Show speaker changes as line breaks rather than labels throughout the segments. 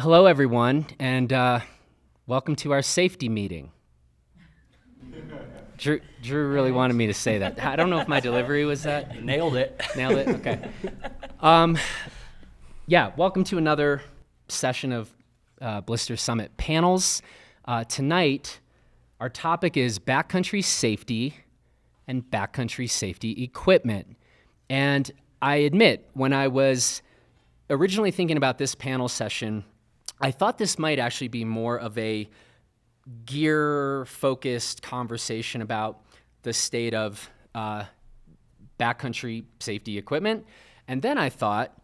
Hello, everyone, and welcome to our safety meeting. Drew really wanted me to say that. I don't know if my delivery was that.
Nailed it.
Nailed it? Okay. Yeah, welcome to another session of BLISTER Summit panels. Tonight, our topic is backcountry safety and backcountry safety equipment. And I admit, when I was originally thinking about this panel session, I thought this might actually be more of a gear-focused conversation about the state of backcountry safety equipment. And then I thought,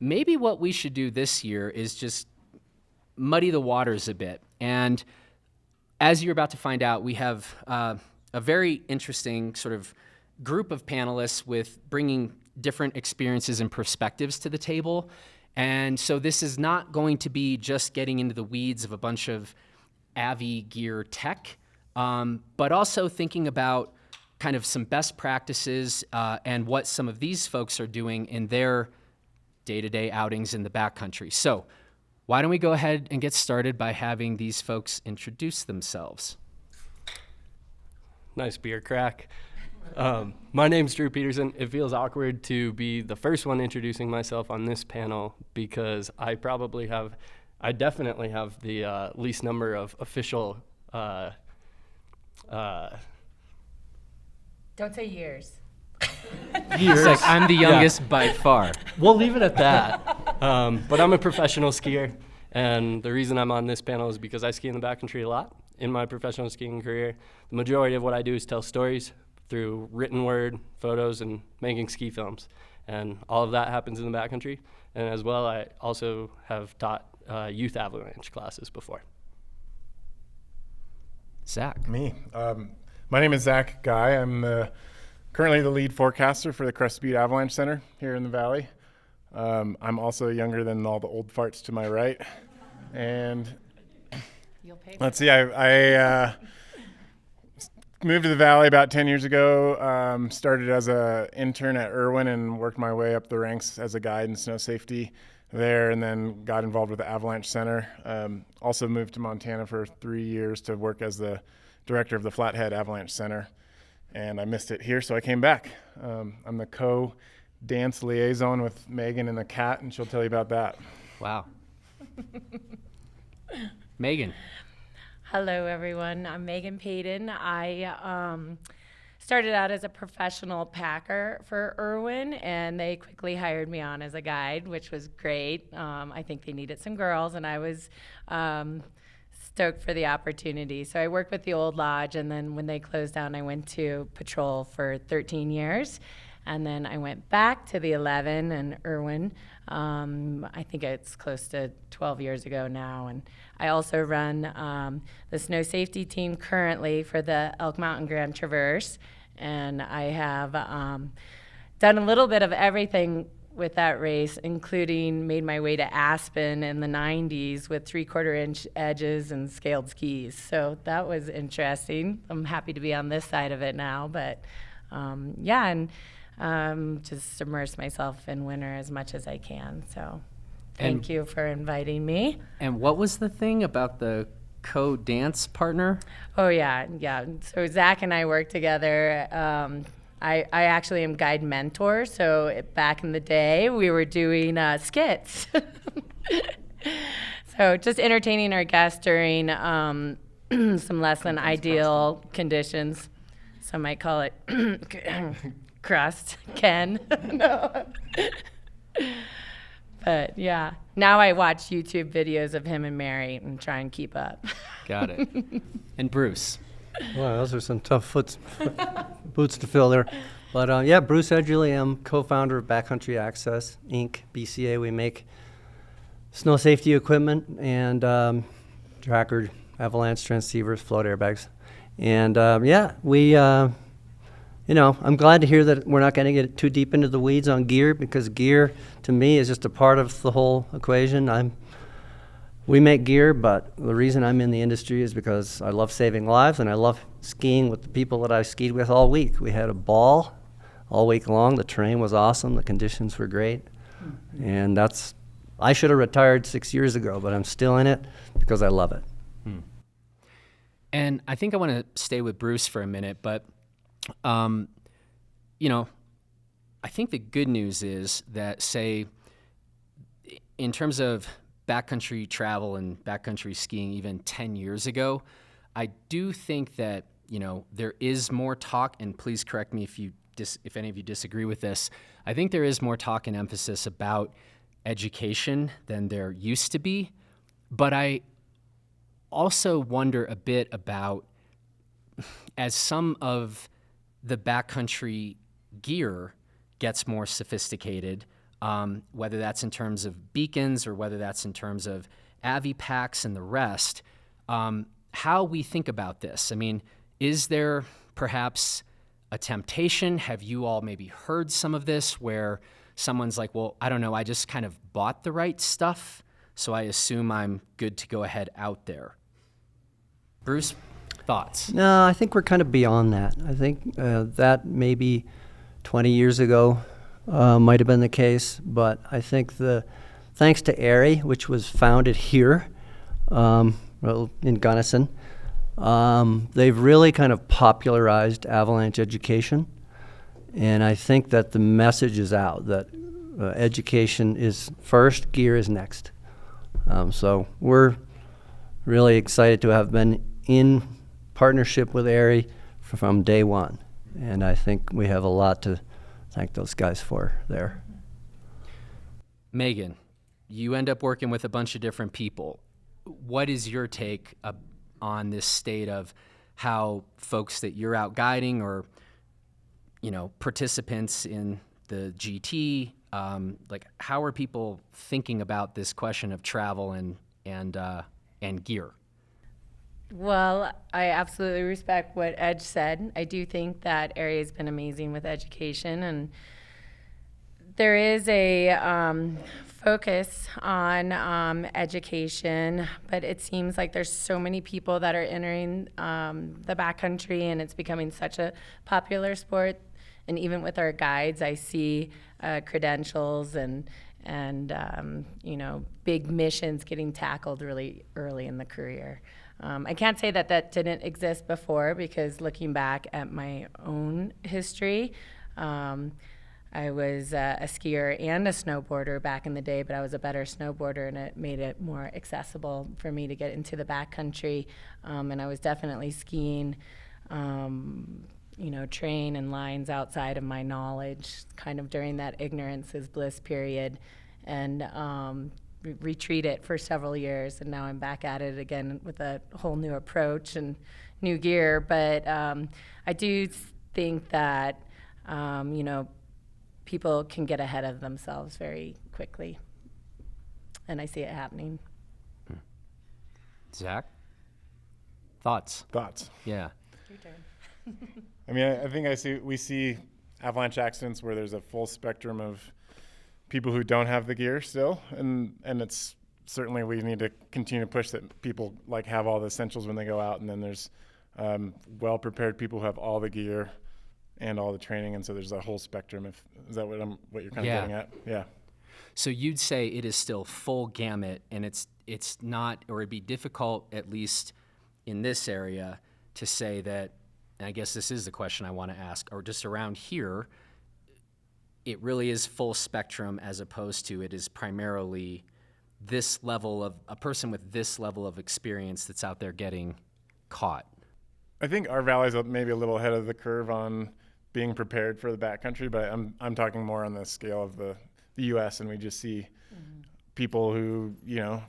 maybe what we should do this year is just muddy the waters a bit. And as you're about to find out, we have a very interesting sort of group of panelists with bringing different experiences and perspectives to the table. And so this is not going to be just getting into the weeds of a bunch of AV gear tech, but also thinking about kind of some best practices and what some of these folks are doing in their day-to-day outings in the backcountry. So why don't we go ahead and get started by having these folks introduce themselves.
Nice beer crack. My name's Drew Petersen. It feels awkward to be the first one introducing myself on this panel because I definitely have the least number of official.
Don't say years.
He's like, I'm the youngest by far.
We'll leave it at that. But I'm a professional skier, and the reason I'm on this panel is because I ski in the backcountry a lot in my professional skiing career. The majority of what I do is tell stories through written word, photos, and making ski films. And all of that happens in the backcountry. And as well, I also have taught youth Avalanche classes before.
Zach.
Me. My name is Zach Guy. I'm currently the lead forecaster for the Crest Butte Avalanche Center here in the Valley. I'm also younger than all the old farts to my right. And let's see, I moved to the Valley about 10 years ago, started as an intern at Irwin and worked my way up the ranks as a guide in snow safety there, and then got involved with the Avalanche Center. Also moved to Montana for 3 years to work as the director of the Flathead Avalanche Center, and I missed it here, so I came back. I'm the co-dance liaison with Megan and the cat, and she'll tell you about that.
Wow. Megan.
Hello, everyone. I'm Megan Paden. I started out as a professional packer for Irwin, and they quickly hired me on as a guide, which was great. I think they needed some girls, and I was stoked for the opportunity. So I worked with the old lodge, and then when they closed down, I went to patrol for 13 years. And then I went back to the 11 and Irwin. I think it's close to 12 years ago now. And I also run the snow safety team currently for the Elk Mountain Grand Traverse. And I have done a little bit of everything with that race, including made my way to Aspen in the 90s with 3/4-inch edges and scaled skis. So that was interesting. I'm happy to be on this side of it now. But yeah, and just immerse myself in winter as much as I can. So thank you for inviting me.
And what was the thing about the co-dance partner?
Oh, yeah. So Zach and I work together. I actually am guide mentor. So back in the day, we were doing skits. So just entertaining our guests during some less than ideal conditions. Some might call it crust, Ken. No. But yeah, now I watch YouTube videos of him and Mary and try and keep up.
Got it. And Bruce.
Wow, those are some tough boots to fill there. But yeah, Bruce Edgerly, I'm co-founder of Backcountry Access, Inc., BCA. We make snow safety equipment and tracker, avalanche transceivers, float airbags. And yeah, we I'm glad to hear that we're not going to get too deep into the weeds on gear, because gear, to me, is just a part of the whole equation. We make gear, but the reason I'm in the industry is because I love saving lives, and I love skiing with the people that I skied with all week. We had a ball all week long. The terrain was awesome. The conditions were great. And that's I should have retired 6 years ago, but I'm still in it because I love it.
And I think I want to stay with Bruce for a minute, but, you know, I think the good news is that, say, in terms of backcountry travel and backcountry skiing even 10 years ago, I do think that, you know, there is more talk, and please correct me if any of you disagree with this. I think there is more talk and emphasis about education than there used to be, but I also wonder a bit about, as some of the backcountry gear gets more sophisticated, whether that's in terms of beacons or whether that's in terms of Avi packs and the rest, how we think about this. I mean, is there perhaps a temptation? Have you all maybe heard some of this where someone's like, well, I don't know, I just kind of bought the right stuff, so I assume I'm good to go ahead out there? Bruce, thoughts?
No, I think we're kind of beyond that. I think that maybe 20 years ago might have been the case, but I think thanks to Airy, which was founded here in Gunnison, they've really kind of popularized Avalanche education. And I think that the message is out that education is first, gear is next. So we're really excited to have been in partnership with Airy from day one. And I think we have a lot to thank those guys for there.
Megan, you end up working with a bunch of different people. What is your take on this state of how folks that you're out guiding, or, you know, participants in the GT, like, how are people thinking about this question of travel and gear?
Well, I absolutely respect what Edge said. I do think that area has been amazing with education, and there is a focus on education, but it seems like there's so many people that are entering the backcountry, and it's becoming such a popular sport. And even with our guides, I see credentials and you know, big missions getting tackled really early in the career. I can't say that that didn't exist before, because looking back at my own history, I was a skier and a snowboarder back in the day, but I was a better snowboarder, and it made it more accessible for me to get into the backcountry. And I was definitely skiing, you know, terrain and lines outside of my knowledge, kind of during that ignorance is bliss period, and retreat it for several years. And now I'm back at it again with a whole new approach and new gear. But I do think that, you know, people can get ahead of themselves very quickly, and I see it happening.
Zach? Thoughts? Yeah.
Your turn.
I mean, I think we see avalanche accidents where there's a full spectrum of people who don't have the gear still, and it's certainly, we need to continue to push that people like have all the essentials when they go out, and then there's well prepared people who have all the gear and all the training, and so there's a whole spectrum. Is that what you're kind of getting at? Yeah.
So you'd say it is still full gamut, and it's not, or it'd be difficult, at least in this area, to say that, and I guess this is the question I want to ask, or just around here, it really is full spectrum, as opposed to it is primarily this level of, a person with this level of experience that's out there getting caught.
I think our valley's maybe a little ahead of the curve on being prepared for the backcountry, but I'm talking more on the scale of the U.S., and we just see people who, you know,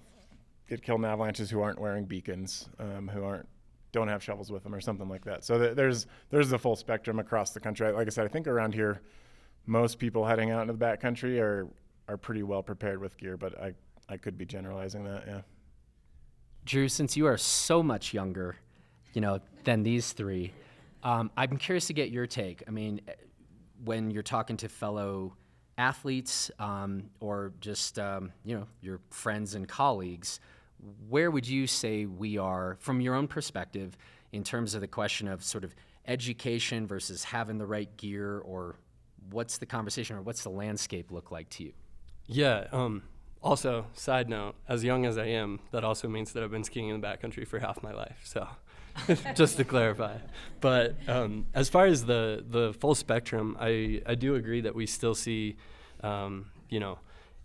get killed in avalanches who aren't wearing beacons, who don't have shovels with them or something like that. So there's the full spectrum across the country. Like I said, I think around here, most people heading out into the backcountry are pretty well prepared with gear, but I could be generalizing that, yeah.
Drew, since you are so much younger, you know, than these three, I'm curious to get your take. I mean, when you're talking to fellow athletes, or just, you know, your friends and colleagues, where would you say we are, from your own perspective, in terms of the question of sort of education versus having the right gear, or what's the conversation, or what's the landscape look like to you?
Yeah, Also, side note, as young as I am, that also means that I've been skiing in the backcountry for half my life. So just to clarify. But as far as the full spectrum, I do agree that we still see,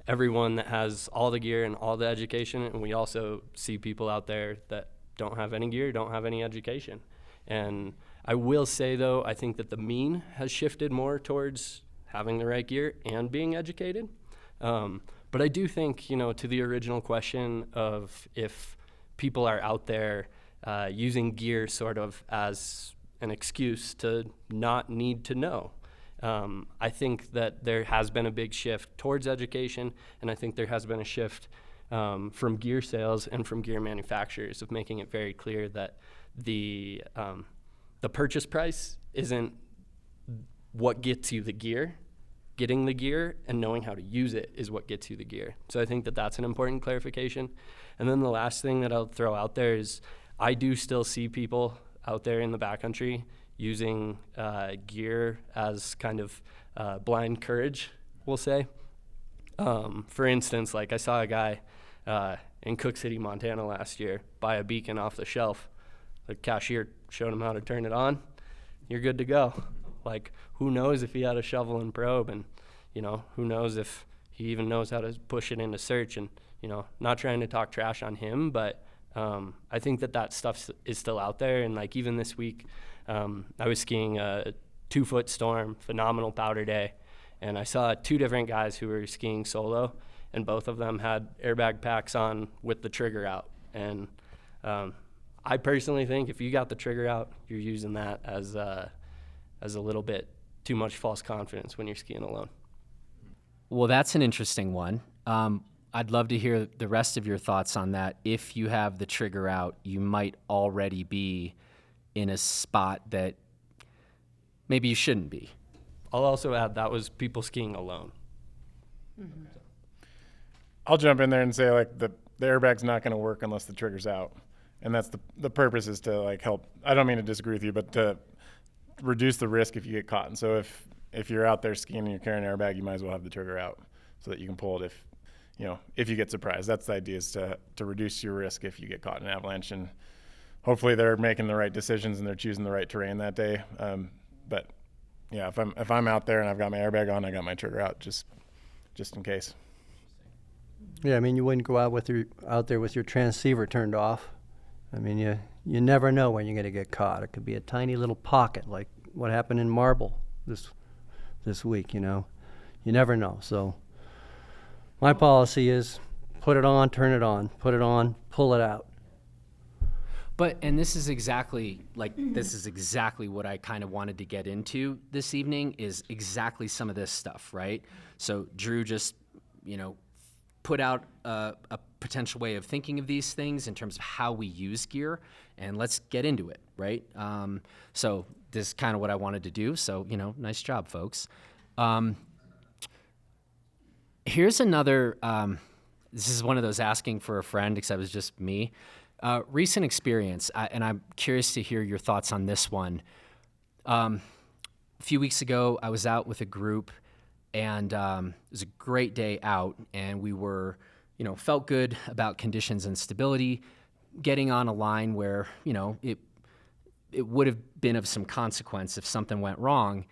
everyone that has all the gear and all the education. And we also see people out there that don't have any gear, don't have any education. And I will say, though, I think that the mean has shifted more towards having the right gear and being educated. But I do think, to the original question of if people are out there using gear sort of as an excuse to not need to know, I think that there has been a big shift towards education, and I think there has been a shift from gear sales and from gear manufacturers of making it very clear that the purchase price isn't what gets you the gear. Getting the gear and knowing how to use it is what gets you the gear. So I think that that's an important clarification. And then the last thing that I'll throw out there is I do still see people out there in the backcountry using gear as kind of blind courage, we'll say. For instance, like I saw a guy in Cook City, Montana last year buy a beacon off the shelf. The cashier showed him how to turn it on. You're good to go. Like, who knows if he had a shovel and probe, and, who knows if he even knows how to push it into search, and, not trying to talk trash on him, but I think that stuff is still out there. And like even this week, I was skiing a 2-foot storm, phenomenal powder day, and I saw 2 different guys who were skiing solo, and both of them had airbag packs on with the trigger out. And I personally think if you got the trigger out, you're using that as a little bit too much false confidence when you're skiing alone.
Well, that's an interesting one. I'd love to hear the rest of your thoughts on that. If you have the trigger out, you might already be in a spot that maybe you shouldn't be.
I'll also add that was people skiing alone.
Mm-hmm.
I'll jump in there and say, like, the airbag's not going to work unless the trigger's out. And that's the purpose is to, like, help. I don't mean to disagree with you, but to reduce the risk if you get caught. And so if you're out there skiing and you're carrying an airbag, you might as well have the trigger out so that you can pull it if you get surprised. That's the idea, is to reduce your risk if you get caught in an avalanche. And hopefully they're making the right decisions and they're choosing the right terrain that day. But yeah, if I'm out there and I've got my airbag on, I got my trigger out just in case.
Yeah, I mean, you wouldn't go out there with your transceiver turned off. I mean, you never know when you're going to get caught. It could be a tiny little pocket, like what happened in Marble this week. You never know. So my policy is put it on, turn it on, put it on, pull it out.
And this is exactly what I kind of wanted to get into this evening, is exactly some of this stuff, right? So Drew just, put out a potential way of thinking of these things in terms of how we use gear, and let's get into it, right? So this is kind of what I wanted to do. So, nice job, folks. Here's another, this is one of those asking for a friend, except it was just me. Recent experience, and I'm curious to hear your thoughts on this one. A few weeks ago, I was out with a group, and it was a great day out, and we were, felt good about conditions and stability, getting on a line where, it would have been of some consequence if something went wrong.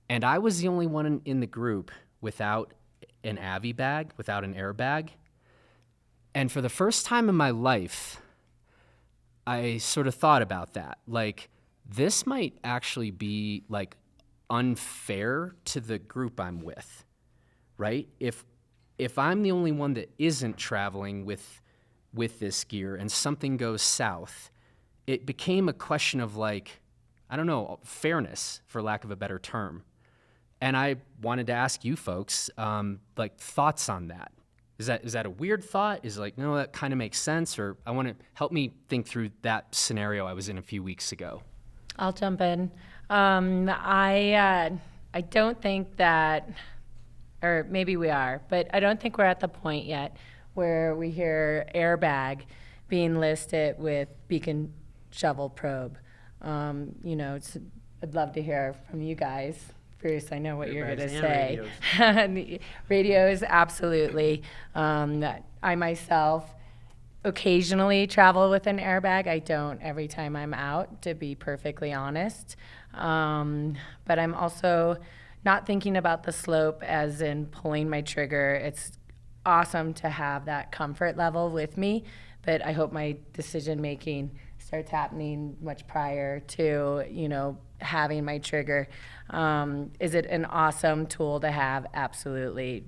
And I was the only one in the group without an Avi bag, without an airbag. And for the first time in my life, I sort of thought about that. Like, this might actually be, like, unfair to the group I'm with, right? If I'm the only one that isn't traveling with this gear and something goes south, it became a question of, like, I don't know, fairness, for lack of a better term. And I wanted to ask you folks, thoughts on that. Is that a weird thought? Is it like, no, that kind of makes sense? Or I want to help me think through that scenario I was in a few weeks ago.
I'll jump in. I don't think that, or maybe we are, but I don't think we're at the point yet where we hear airbag being listed with beacon shovel probe. I'd love to hear from you guys Bruce, I know what you're going to
Airbags
say.
and radios.
Radios, absolutely. I myself occasionally travel with an airbag. I don't every time I'm out, to be perfectly honest. But I'm also not thinking about the slope as in pulling my trigger. It's awesome to have that comfort level with me, but I hope my decision making starts happening much prior to, having my trigger. Is it an awesome tool to have? Absolutely.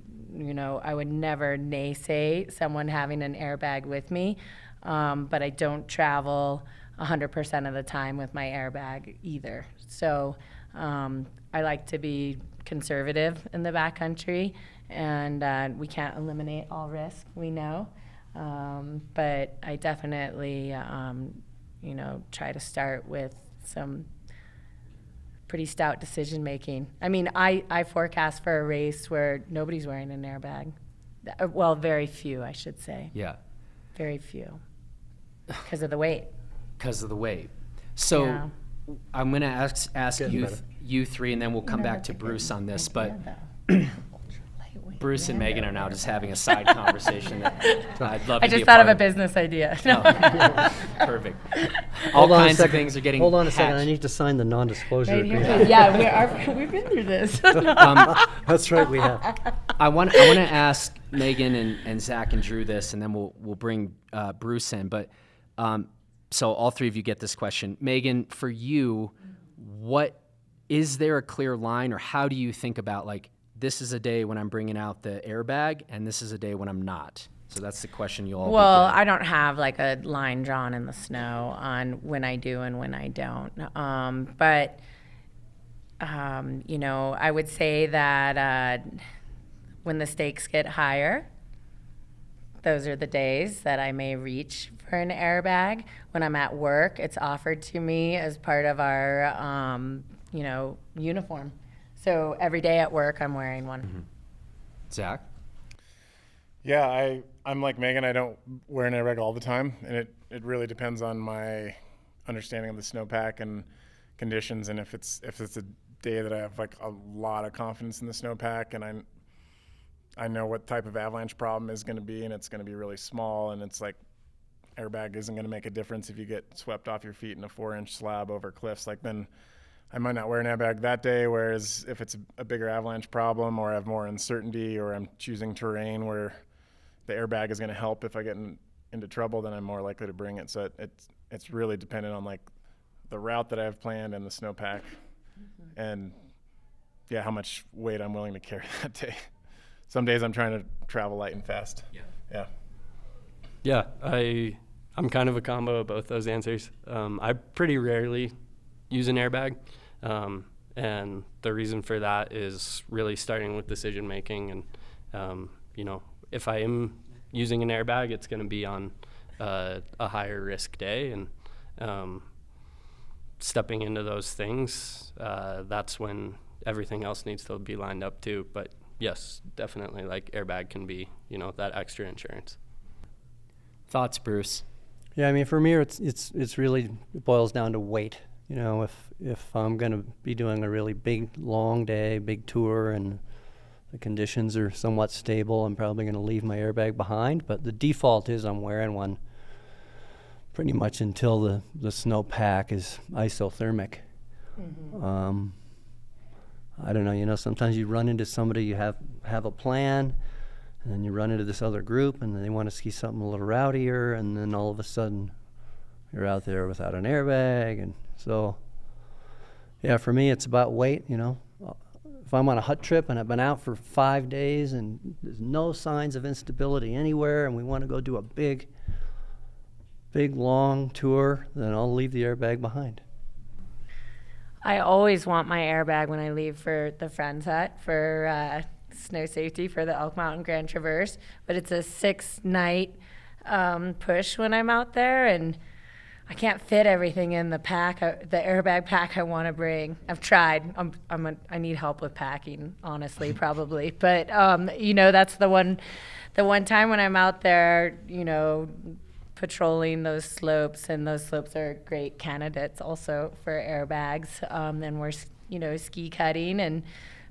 I would never naysay someone having an airbag with me, but I don't travel 100% of the time with my airbag either. So I like to be conservative in the backcountry, and we can't eliminate all risk, we know. But I definitely, try to start with some pretty stout decision making. I mean, I forecast for a race where nobody's wearing an airbag. Well, very few, I should say.
Yeah.
Very few. Because of the weight.
Because of the weight. So
Yeah.
I'm going to ask
Getting
you three, and then we'll come
No,
back
that's
to
a good
Bruce on this. But
idea, Lightweight
Bruce and
Nando
Megan are now
airbag.
just having a side conversation that I'd love to
I
be
just
a
thought
part
of a business idea.
Oh, perfect. All
Hold on a
kinds of
second.
things are getting
Hold on a second. I
hatched.
need to sign the non-disclosure
Right here.
agreement.
Yeah, we've been through this.
That's right, we have.
I want to ask Megan and Zach and Drew this, and then we'll bring Bruce in. But so all three of you get this question. Megan, for you, is there a clear line, or how do you think about, like, this is a day when I'm bringing out the airbag, and this is a day when I'm not? So that's the question you'll all
Well,
be getting.
I don't have like a line drawn in the snow on when I do and when I don't. But I would say that when the stakes get higher, those are the days that I may reach for an airbag. When I'm at work, it's offered to me as part of our, uniform. So every day at work, I'm wearing one.
Zach?
Yeah, I'm like Megan. I don't wear an airbag all the time, and it really depends on my understanding of the snowpack and conditions, and if it's a day that I have like a lot of confidence in the snowpack, and I know what type of avalanche problem is going to be, and it's going to be really small, and it's like airbag isn't going to make a difference if you get swept off your feet in a 4-inch slab over cliffs. Like, then I might not wear an airbag that day. Whereas if it's a bigger avalanche problem, or I have more uncertainty, or I'm choosing terrain where the airbag is going to help if I get into trouble, then I'm more likely to bring it. So it's really dependent on like the route that I have planned and the snowpack, and yeah, how much weight I'm willing to carry that day. Some days I'm trying to travel light and fast. Yeah.
Yeah, I'm kind of a combo of both those answers. I pretty rarely use an airbag, and the reason for that is really starting with decision making. And if I am using an airbag, it's going to be on a higher risk day, and stepping into those things, that's when everything else needs to be lined up too. But yes, definitely, like, airbag can be that extra insurance.
Thoughts, Bruce?
Yeah, I mean, for me, it's really, it boils down to weight. If I'm going to be doing a really big, long day, big tour, and the conditions are somewhat stable, I'm probably going to leave my airbag behind. But the default is I'm wearing one pretty much until the snowpack is isothermic. I don't know, sometimes you run into somebody, you have a plan, and then you run into this other group, and then they want to ski something a little rowdier, and then all of a sudden you're out there without an airbag. And so, yeah, for me, it's about weight. If I'm on a hut trip and I've been out for 5 days and there's no signs of instability anywhere, and we want to go do a big, long tour, then I'll leave the airbag behind.
I always want my airbag when I leave for the friend's hut for snow safety for the Elk Mountain Grand Traverse, but it's a 6-night push when I'm out there, and I can't fit everything in the pack, the airbag pack I want to bring. I've tried. I need help with packing, honestly, probably. But that's the one time when I'm out there, patrolling those slopes, and those slopes are great candidates also for airbags. And we're, ski cutting and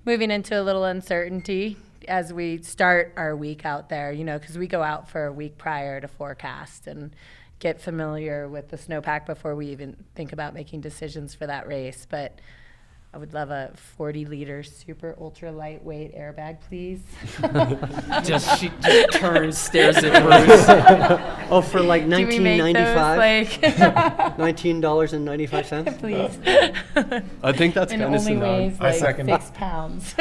moving into a little uncertainty as we start our week out there, because we go out for a week prior to forecast and get familiar with the snowpack before we even think about making decisions for that race. But I would love a 40-liter super ultra lightweight airbag, please.
She just turns, stares at Bruce.
Oh, for like
Do we make those,
$19.95? $19.95?
Please.
I think that's
And
kind of
only weighs
synonymous.
I second that.
6 pounds.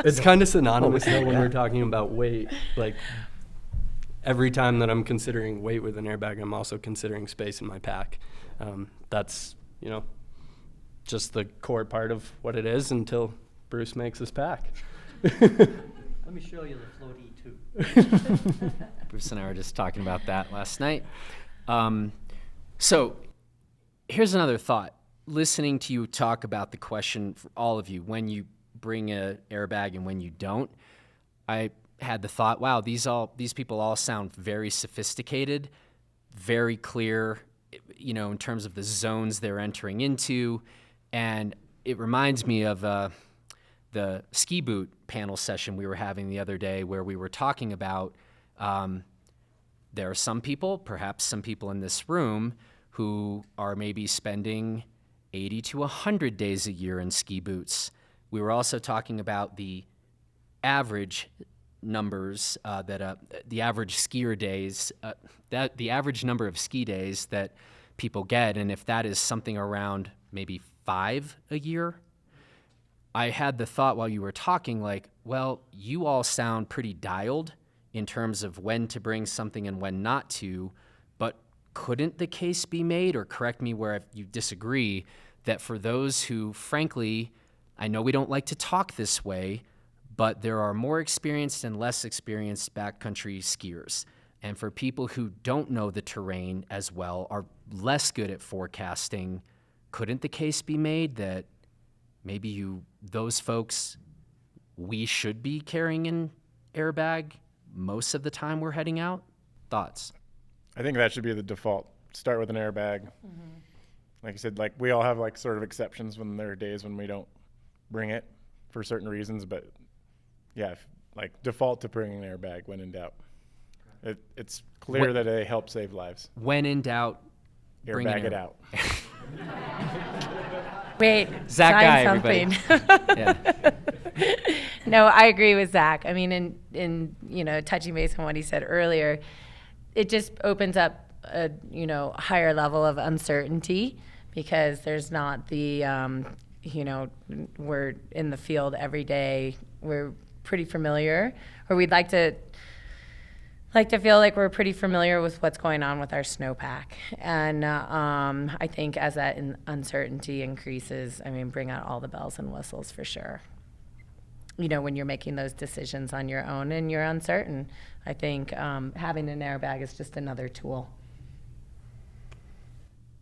It's kind of synonymous though when
yeah.
we're talking about weight. Like every time that I'm considering weight with an airbag, I'm also considering space in my pack. That's just the core part of what it is until Bruce makes his pack.
Let me show you the floaty too.
Bruce and I were just talking about that last night. So here's another thought. Listening to you talk about the question for all of you, when you bring an airbag and when you don't, I had the thought, wow, these people all sound very sophisticated, very clear, in terms of the zones they're entering into. And it reminds me of the ski boot panel session we were having the other day, where we were talking about there are some people, perhaps some people in this room, who are maybe spending 80 to 100 days a year in ski boots. We were also talking about the average numbers the average skier days, the average number of ski days that people get, and if that is something around maybe 5 a year. I had the thought while you were talking, like, well, you all sound pretty dialed in terms of when to bring something and when not to, but couldn't the case be made, or correct me where you disagree, that for those who, frankly, I know we don't like to talk this way, but there are more experienced and less experienced backcountry skiers. And for people who don't know the terrain as well, are less good at forecasting, couldn't the case be made that maybe those folks, we should be carrying an airbag most of the time we're heading out? Thoughts?
I think that should be the default. Start with an airbag. Like I said, like we all have like sort of exceptions when there are days when we don't bring it for certain reasons, but yeah, like default to bringing an airbag when in doubt. It's clear that they help save lives.
When in doubt, bring an
Airbag it out.
Wait,
Zach
sign
Guy,
something.
everybody. Yeah.
No, I agree with Zach. I mean, in touching base on what he said earlier, it just opens up a higher level of uncertainty, because there's not the we're in the field every day. We're pretty familiar, or we'd like to feel like we're pretty familiar with what's going on with our snowpack. And I think as that uncertainty increases, bring out all the bells and whistles for sure. When you're making those decisions on your own and you're uncertain, I think having an airbag is just another tool.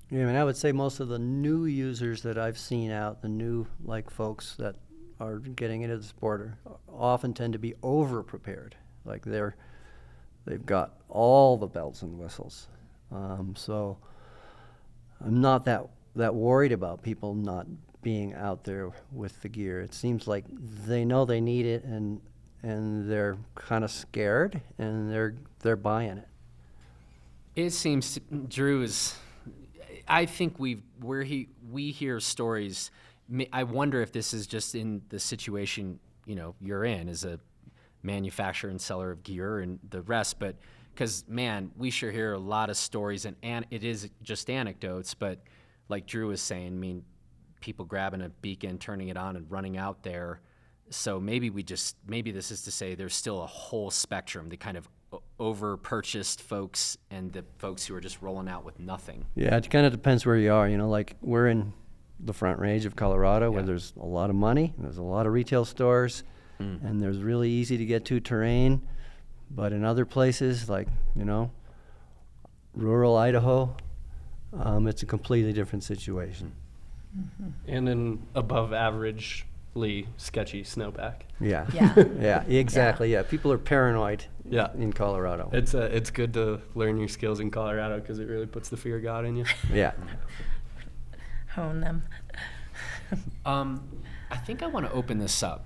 Yeah, I would say most of the new users that I've seen out, the new folks that are getting into the sport, often tend to be over prepared. Like they've got all the bells and whistles. So I'm not that worried about people not being out there with the gear. It seems like they know they need it, and they're kind of scared, and they're buying it.
It seems Drew is. I think we hear stories. I wonder if this is just in the situation you're in as a manufacturer and seller of gear and the rest, but because we sure hear a lot of stories, and it is just anecdotes, but like Drew was saying, people grabbing a beacon, turning it on, and running out there. So maybe this is to say there's still a whole spectrum, the kind of over-purchased folks and the folks who are just rolling out with nothing.
Yeah, it kind of depends where you are. Like we're in the Front Range of Colorado, where there's a lot of money, and there's a lot of retail stores, and there's really easy to get to terrain. But in other places, like rural Idaho, it's a completely different situation.
And in above average sketchy snowpack.
Yeah.
Yeah.
Yeah, exactly. Yeah, people are paranoid
Yeah.
in Colorado.
It's good to learn your skills in Colorado because it really puts the fear of God in you.
Yeah.
Hone them.
I think I want to open this up.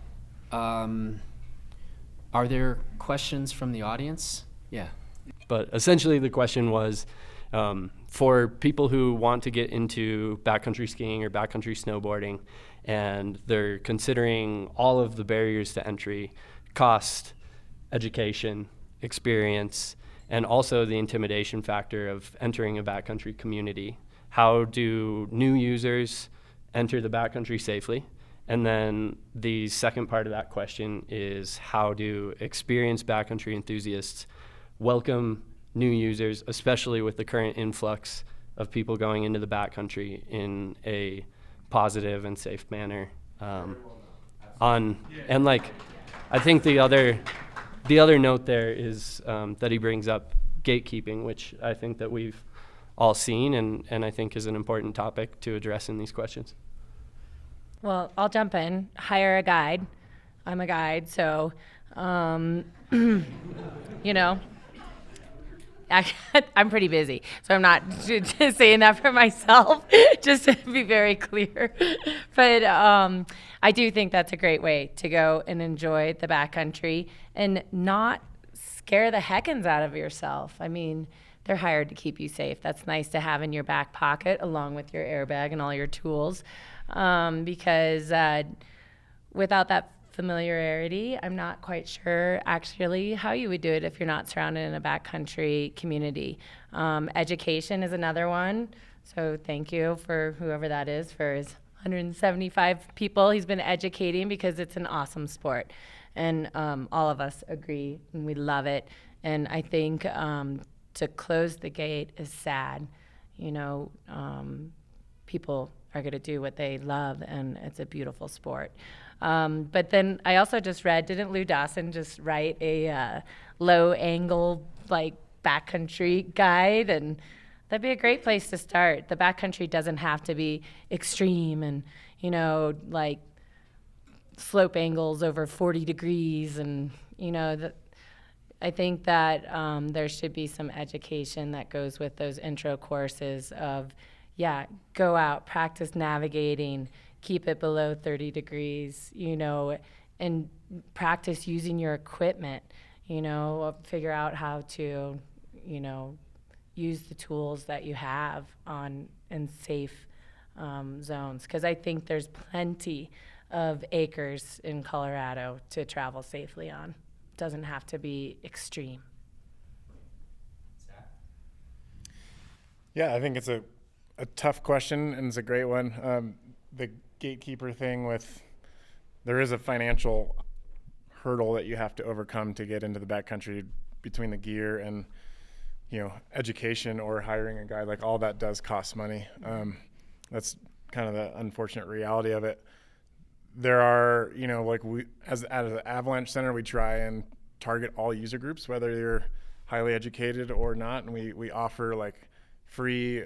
Are there questions from the audience? Yeah.
But essentially the question was, for people who want to get into backcountry skiing or backcountry snowboarding, and they're considering all of the barriers to entry, cost, education, experience, and also the intimidation factor of entering a backcountry community. How do new users enter the backcountry safely? And then the second part of that question is, how do experienced backcountry enthusiasts welcome new users, especially with the current influx of people going into the backcountry, in a positive and safe manner? And like, I think the other note there is that he brings up gatekeeping, which I think that we've all seen, and I think is an important topic to address in these questions.
Well, I'll jump in. Hire a guide. I'm a guide, so, you know, I'm pretty busy, so I'm not just saying that for myself, just to be very clear. But I do think that's a great way to go and enjoy the backcountry and not scare the heckins out of yourself. I mean, they're hired to keep you safe. That's nice to have in your back pocket along with your airbag and all your tools, because without that familiarity, I'm not quite sure actually how you would do it if you're not surrounded in a backcountry community. Education is another one. So thank you for whoever that is for his 175 people he's been educating, because it's an awesome sport. And all of us agree and we love it. And I think to close the gate is sad. You know, people are going to do what they love, and it's a beautiful sport. But then I also just read, didn't Lou Dawson just write a low angle, like, backcountry guide? And that'd be a great place to start. The backcountry doesn't have to be extreme and, you know, like slope angles over 40 degrees. And, you know, I think that there should be some education that goes with those intro courses of, yeah, go out, practice navigating, keep it below 30 degrees, you know, and practice using your equipment, you know, figure out how to, you know, use the tools that you have in safe zones. Because I think there's plenty of acres in Colorado to travel safely on. Doesn't have to be extreme.
Yeah, I think it's a tough question, and it's a great one. The gatekeeper thing, there is a financial hurdle that you have to overcome to get into the backcountry, between the gear and, you know, education or hiring a guide. Like, all that does cost money. That's kind of the unfortunate reality of it. There are, you know, like, we as an Avalanche Center, we try and target all user groups, whether you're highly educated or not, and we offer like free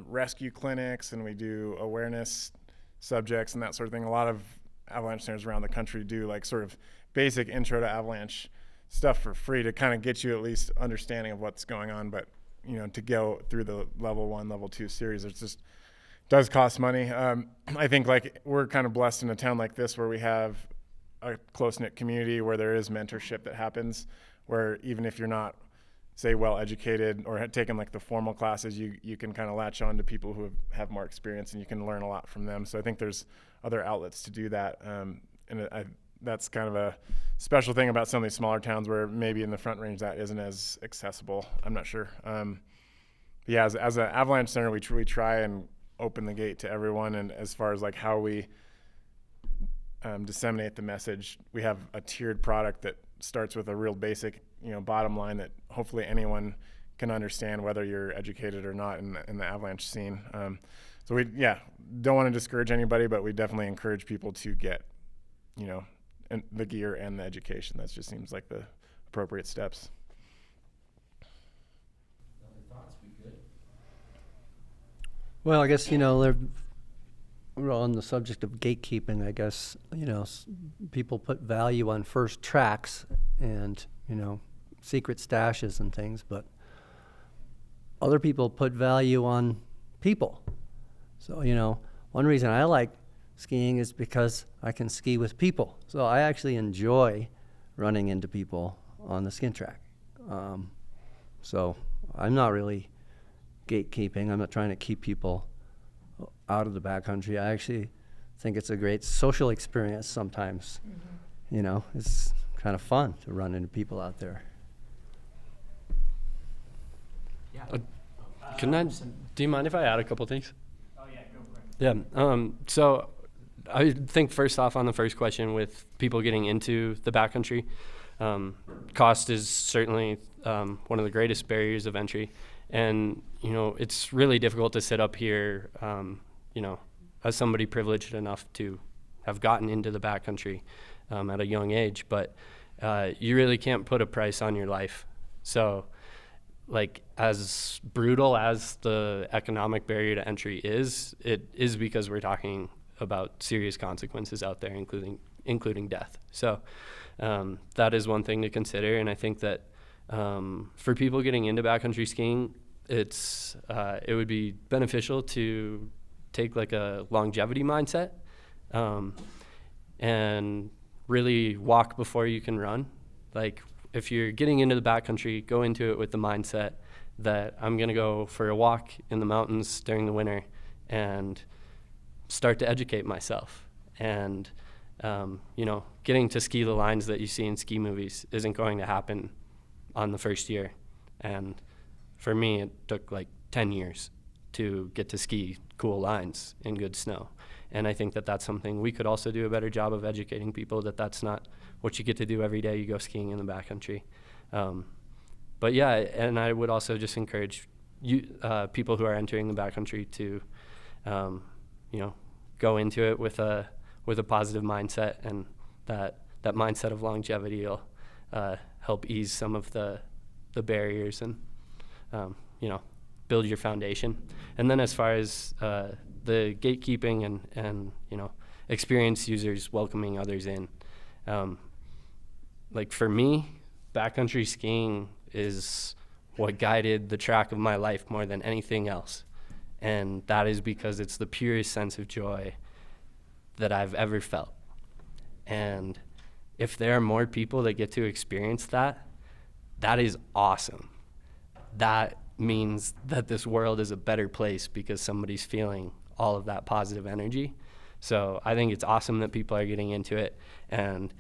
rescue clinics, and we do awareness subjects and that sort of thing. A lot of Avalanche centers around the country do like sort of basic intro to Avalanche stuff for free to kind of get you at least understanding of what's going on. But, you know, to go through the level 1, level 2 series, it just does cost money. I think, like, we're kind of blessed in a town like this where we have a close-knit community where there is mentorship that happens, where even if you're not, say, well educated or had taken like the formal classes, you can kind of latch on to people who have more experience, and you can learn a lot from them. So I think there's other outlets to do that, and that's kind of a special thing about some of these smaller towns where maybe in the Front Range that isn't as accessible. I'm not sure. Yeah, as an Avalanche Center, we try and open the gate to everyone, and as far as like how we disseminate the message, we have a tiered product that starts with a real basic, you know, bottom line that hopefully anyone can understand, whether you're educated or not in the Avalanche scene. So we, don't want to discourage anybody, but we definitely encourage people to get, you know, the gear and the education. That just seems like the appropriate steps.
Well, I guess, you know, Well, on the subject of gatekeeping, I guess, people put value on first tracks and, secret stashes and things, but other people put value on people. So, one reason I like skiing is because I can ski with people. So I actually enjoy running into people on the skin track. So I'm not really gatekeeping. I'm not trying to keep people out of the backcountry. I actually think it's a great social experience sometimes. It's kind of fun to run into people out there.
Do you mind if I add a couple things? Oh yeah, go for it. Yeah. So I think first off, on the first question with people getting into the backcountry, cost is certainly one of the greatest barriers of entry, and it's really difficult to sit up here, as somebody privileged enough to have gotten into the backcountry at a young age, but you really can't put a price on your life. So, like, as brutal as the economic barrier to entry is, it is because we're talking about serious consequences out there, including death. So that is one thing to consider, and I think that for people getting into backcountry skiing, it would be beneficial to take like a longevity mindset and really walk before you can run. Like, if you're getting into the backcountry, go into it with the mindset that I'm going to go for a walk in the mountains during the winter and start to educate myself. And, getting to ski the lines that you see in ski movies isn't going to happen on the first year. And for me, it took like 10 years to get to ski cool lines in good snow. And I think that that's something we could also do a better job of educating people, that that's not what you get to do every day you go skiing in the backcountry. But yeah, and I would also just encourage people who are entering the backcountry to, go into it with a positive mindset, and that mindset of longevity will help ease some of the barriers and, build your foundation. And then as far as the gatekeeping and experienced users welcoming others in, like for me, backcountry skiing is what guided the track of my life more than anything else. And that is because it's the purest sense of joy that I've ever felt. And if there are more people that get to experience that, that is awesome. That means that this world is a better place because somebody's feeling all of that positive energy. So I think it's awesome that people are getting into it. And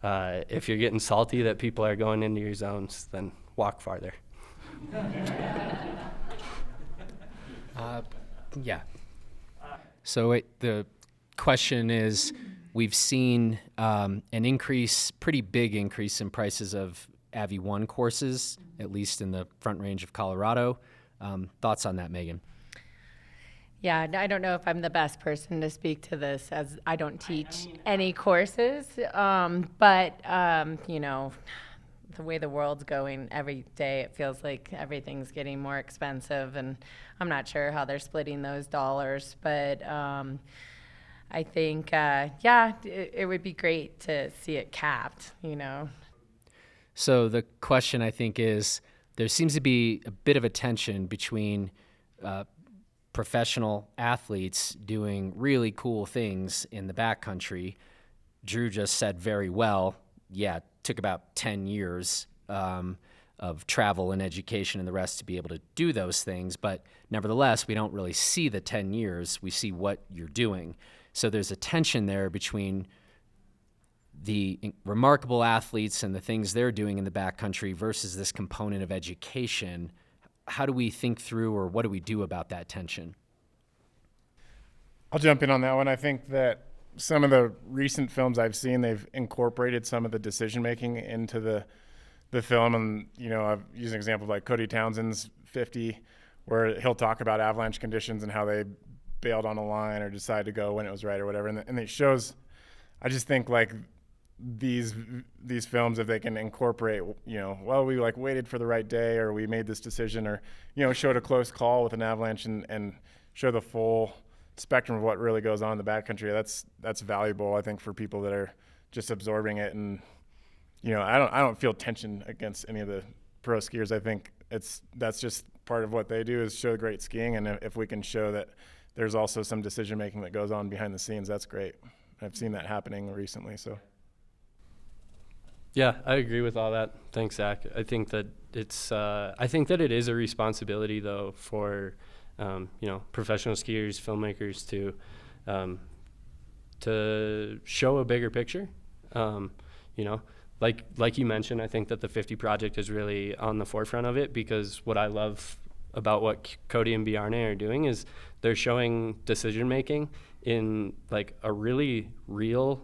if you're getting salty that people are going into your zones, then walk farther.
Yeah. So the question is, we've seen an increase, pretty big increase in prices of Avi 1 courses, at least in the Front Range of Colorado. Thoughts on that, Megan?
Yeah, I don't know if I'm the best person to speak to this, as I don't teach any courses. But the way the world's going every day, it feels like everything's getting more expensive, and I'm not sure how they're splitting those dollars. But I think, it would be great to see it capped,
So the question, I think, is there seems to be a bit of a tension between professional athletes doing really cool things in the backcountry. Drew just said very well, it took about 10 years of travel and education and the rest to be able to do those things. But nevertheless, we don't really see the 10 years. We see what you're doing. So there's a tension there between the remarkable athletes and the things they're doing in the backcountry versus this component of education. How do we think through, or what do we do about that tension?
I'll jump in on that one. I think that some of the recent films I've seen, they've incorporated some of the decision-making into the film. And, I've used an example of like Cody Townsend's 50, where he'll talk about avalanche conditions and how they bailed on a line or decided to go when it was right or whatever. And it shows, I just think like these films, if they can incorporate, we like waited for the right day, or we made this decision, or, showed a close call with an avalanche and show the full spectrum of what really goes on in the backcountry. That's valuable, I think, for people that are just absorbing it. And I don't feel tension against any of the pro skiers. I think that's just part of what they do, is show great skiing, and if we can show that there's also some decision making that goes on behind the scenes, that's great. I've seen that happening recently. So
yeah, I agree with all that. Thanks, Zach. I think that it is a responsibility, though, for professional skiers, filmmakers to show a bigger picture. Like you mentioned, I think that the 50 project is really on the forefront of it, because what I love about what Cody and Bjarne are doing is they're showing decision making in like a really real,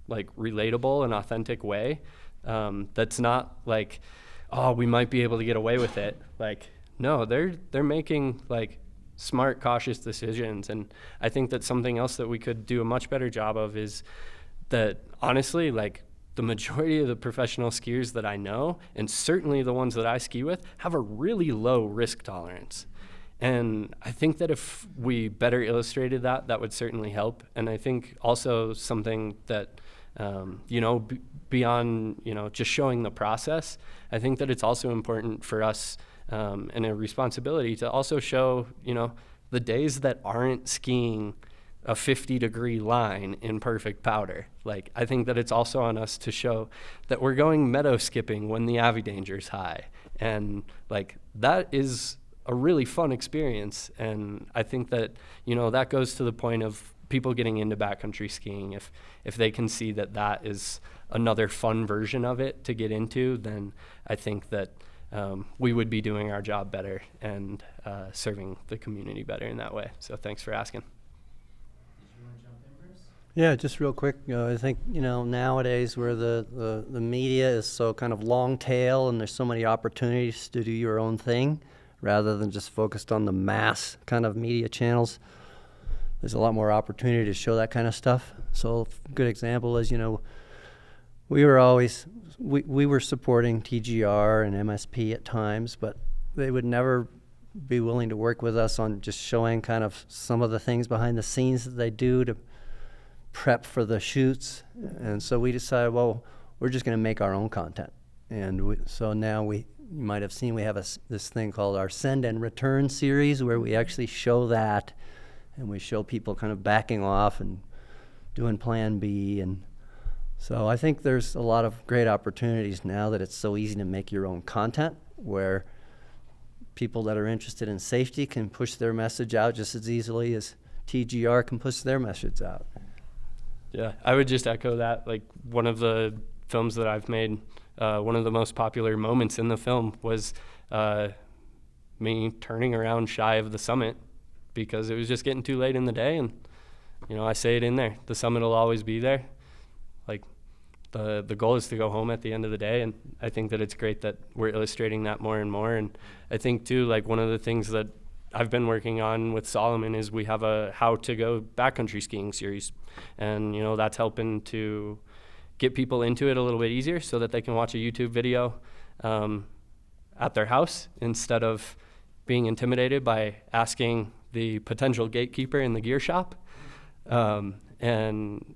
like relatable and authentic way. That's not like, oh, we might be able to get away with it. Like, no, they're making like smart, cautious decisions. And I think that something else that we could do a much better job of is that, honestly, like, the majority of the professional skiers that I know, and certainly the ones that I ski with, have a really low risk tolerance. And I think that if we better illustrated that would certainly help. And I think also something that, beyond, just showing the process, I think that it's also important for us and a responsibility to also show, the days that aren't skiing a 50-degree line in perfect powder. Like, I think that it's also on us to show that we're going meadow skipping when the Avi danger's high. And like, that is a really fun experience. And I think that, that goes to the point of people getting into backcountry skiing. If they can see that is another fun version of it to get into, then I think that we would be doing our job better and serving the community better in that way. So thanks for asking.
Yeah, just real quick, I think, nowadays where the media is so kind of long tail and there's so many opportunities to do your own thing rather than just focused on the mass kind of media channels, there's a lot more opportunity to show that kind of stuff. So a good example is, we were supporting TGR and MSP at times, but they would never be willing to work with us on just showing kind of some of the things behind the scenes that they do to prep for the shoots. And so we decided, well, we're just going to make our own content. And so now you might have seen we have this thing called our Send and Return series, where we actually show that, and we show people kind of backing off and doing plan B. And so I think there's a lot of great opportunities now that it's so easy to make your own content, where people that are interested in safety can push their message out just as easily as TGR can push their message out.
Yeah, I would just echo that. Like, one of the films that I've made, one of the most popular moments in the film was me turning around shy of the summit because it was just getting too late in the day. And, I say it in there, the summit will always be there. Like, the goal is to go home at the end of the day. And I think that it's great that we're illustrating that more and more. And I think, too, like, one of the things that I've been working on with Salomon is we have a how to go backcountry skiing series. And, that's helping to get people into it a little bit easier so that they can watch a YouTube video at their house instead of being intimidated by asking the potential gatekeeper in the gear shop. And,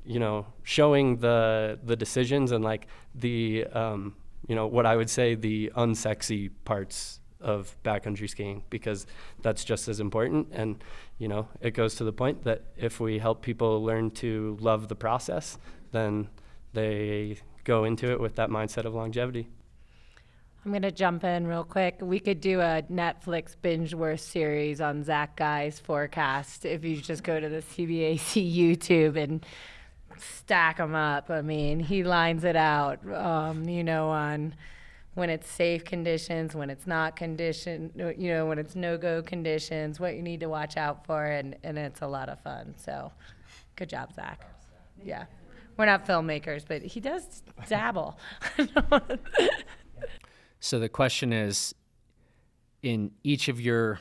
showing the decisions and like the, what I would say the unsexy parts of backcountry skiing, because that's just as important. And, it goes to the point that if we help people learn to love the process, then they go into it with that mindset of longevity.
I'm going to jump in real quick. We could do a Netflix binge-worth series on Zach Guy's forecast if you just go to the CBAC YouTube and stack them up. I mean, he lines it out, on when it's safe conditions, when it's not condition, when it's no-go conditions, what you need to watch out for, and it's a lot of fun. So good job, Zach. Yeah. We're not filmmakers, but he does dabble.
So the question is, in each of your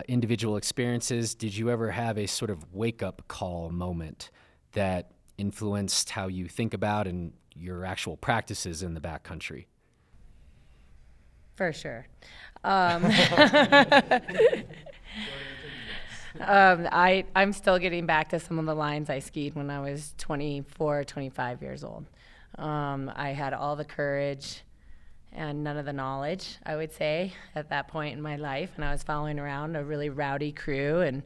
individual experiences, did you ever have a sort of wake-up call moment that influenced how you think about and your actual practices in the backcountry?
For sure. I'm still getting back to some of the lines I skied when I was 24, 25 years old. I had all the courage and none of the knowledge, I would say, at that point in my life. And I was following around a really rowdy crew, and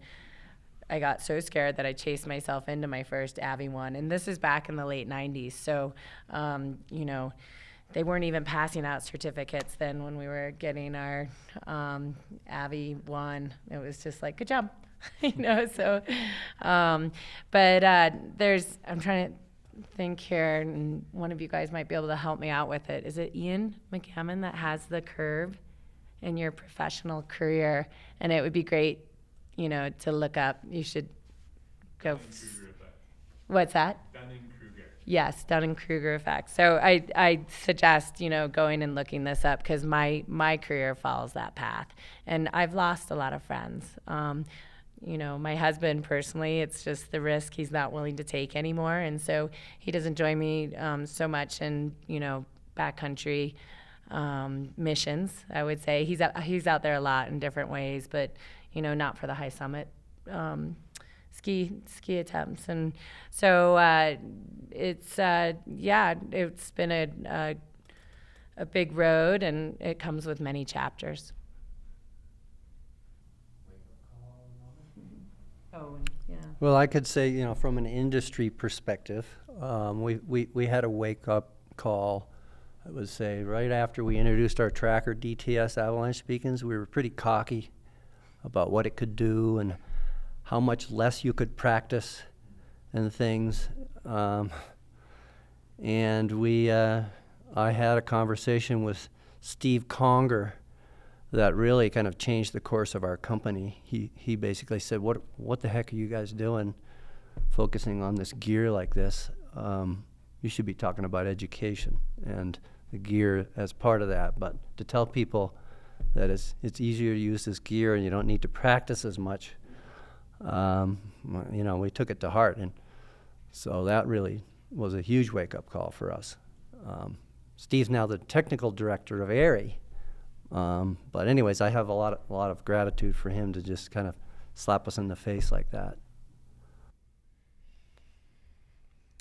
I got so scared that I chased myself into my first Avi one. And this is back in the late 90s. So, you know, they weren't even passing out certificates then when we were getting our Avi one. It was just like, good job, you know. So, I'm trying to think here, and one of you guys might be able to help me out with it. Is it Ian McCammon that has the curve in your professional career? And it would be great, you know, to look up. You should go. What's that? Yes, Dunning-Kruger effect. So I suggest, you know, going and looking this up, because my career follows that path. And I've lost a lot of friends. You know, my husband personally, it's just the risk he's not willing to take anymore. And so he doesn't join me so much in, you know, backcountry missions, I would say. He's out there a lot in different ways, but, you know, not for the high summit ski attempts. And so it's been a big road, and it comes with many chapters. Oh, yeah.
Well, I could say, you know, from an industry perspective, we had a wake-up call, I would say, right after we introduced our tracker DTS Avalanche beacons. We were pretty cocky about what it could do and how much less you could practice and things. And I had a conversation with Steve Conger that really kind of changed the course of our company. He basically said, what the heck are you guys doing focusing on this gear like this? You should be talking about education and the gear as part of that. But to tell people that it's easier to use this gear and you don't need to practice as much, you know, we took it to heart. And so that really was a huge wake-up call for us. Steve's now the technical director of ARI. But anyways, I have a lot of gratitude for him to just kind of slap us in the face like that.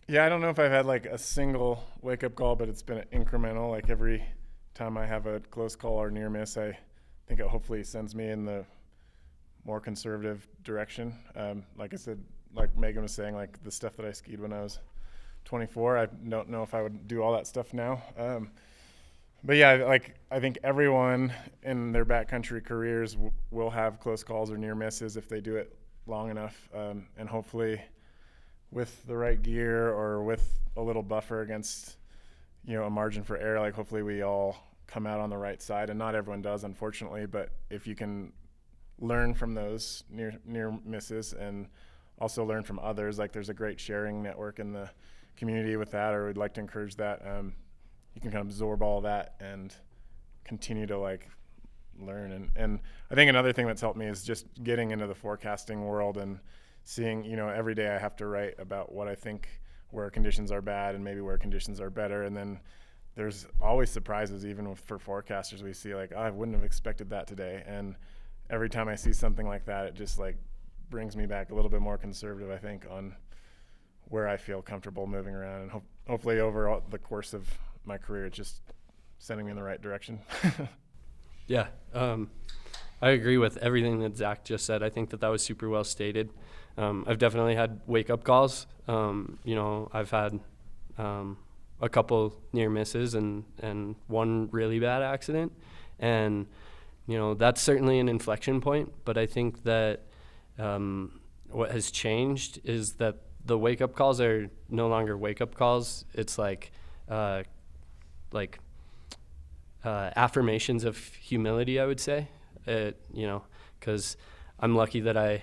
Yeah, I don't know if I've had like a single wake-up call, but it's been incremental. Like every time I have a close call or near miss, I think it hopefully sends me in the more conservative direction. Like I said, like Megan was saying, like the stuff that I skied when I was 24, I don't know if I would do all that stuff now. But yeah, like I think everyone in their backcountry careers will have close calls or near misses if they do it long enough. And hopefully with the right gear or with a little buffer against, you know, a margin for error, like hopefully we all come out on the right side. And not everyone does, unfortunately, but if you can learn from those near misses and also learn from others, like there's a great sharing network in the community with that, or we'd like to encourage that. You can kind of absorb all that and continue to like learn. And I think another thing that's helped me is just getting into the forecasting world and seeing, you know, every day I have to write about what I think where conditions are bad and maybe where conditions are better. And then there's always surprises, even for forecasters. We see like, oh, I wouldn't have expected that today. And every time I see something like that, it just like brings me back a little bit more conservative, I think, on where I feel comfortable moving around. And hopefully over the course of my career, it's just sending me in the right direction.
Yeah, I agree with everything that Zach just said. I think that was super well stated. I've definitely had wake-up calls. You know, I've had a couple near misses and one really bad accident. And, you know, that's certainly an inflection point. But I think that what has changed is that the wake-up calls are no longer wake-up calls. It's like affirmations of humility, I would say. You know, because I'm lucky that I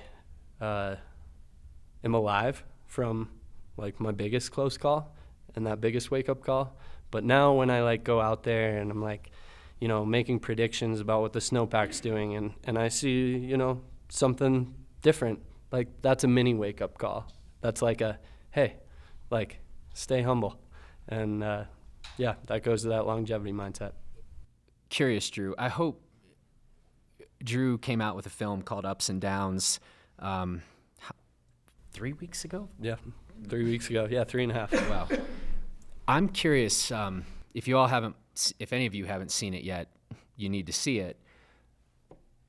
am alive from like my biggest close call and that biggest wake-up call. But now when I like go out there and I'm like, you know, making predictions about what the snowpack's doing and I see, you know, something different, like that's a mini wake-up call. That's like a, hey, like stay humble. And yeah, that goes to that longevity mindset.
Curious, Drew. I hope Drew came out with a film called Ups and Downs 3 weeks ago?
Yeah, 3 weeks ago. Yeah, 3.5.
Wow. I'm curious if any of you haven't seen it yet, you need to see it.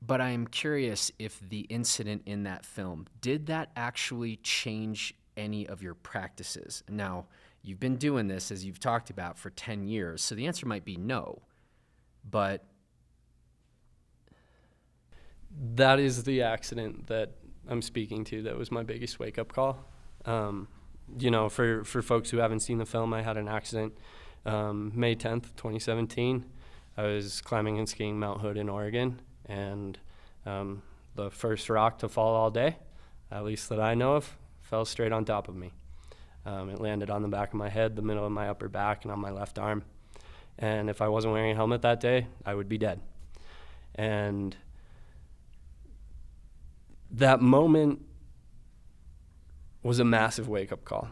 But I'm curious if the incident in that film, did that actually change any of your practices? Now, you've been doing this, as you've talked about, for 10 years, so the answer might be no. But
That is the accident that I'm speaking to. That was my biggest wake-up call. For folks who haven't seen the film, I had an accident May 10th, 2017. I was climbing and skiing Mount Hood in Oregon, and the first rock to fall all day, at least that I know of, fell straight on top of me. It landed on the back of my head, the middle of my upper back, and on my left arm. And if I wasn't wearing a helmet that day, I would be dead. And that moment was a massive wake-up call.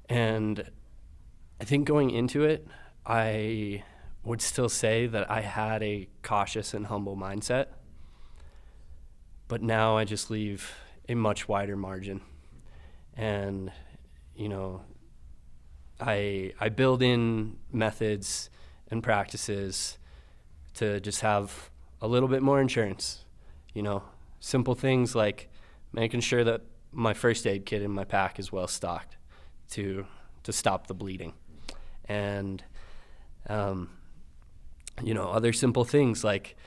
And I think going into it, I would still say that I had a cautious and humble mindset. But now I just leave a much wider margin. And, I build in methods and practices to just have a little bit more insurance. Simple things like making sure that my first aid kit in my pack is well stocked to stop the bleeding. And, other simple things like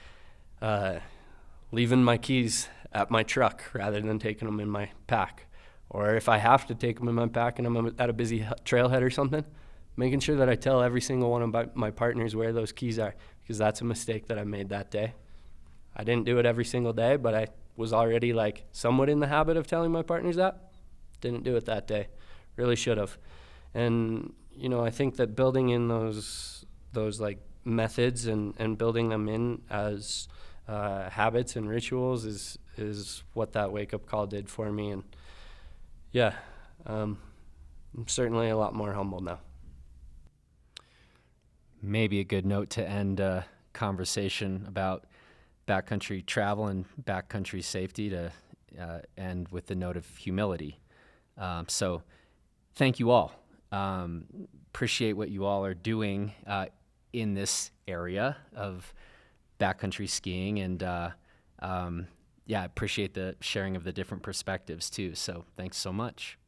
leaving my keys at my truck rather than taking them in my pack. Or if I have to take them in my pack and I'm at a busy trailhead or something, making sure that I tell every single one of my partners where those keys are, because that's a mistake that I made that day. I didn't do it every single day, but I was already somewhat in the habit of telling my partners that. Didn't do it that day. Really should have. And, I think that building in those methods and building them in as habits and rituals is what that wake-up call did for me. And yeah, I'm certainly a lot more humble now.
maybe a good note to end a conversation about backcountry travel and backcountry safety to end with the note of humility. So thank you all. Appreciate what you all are doing in this area of backcountry skiing, and yeah, appreciate the sharing of the different perspectives too. So thanks so much.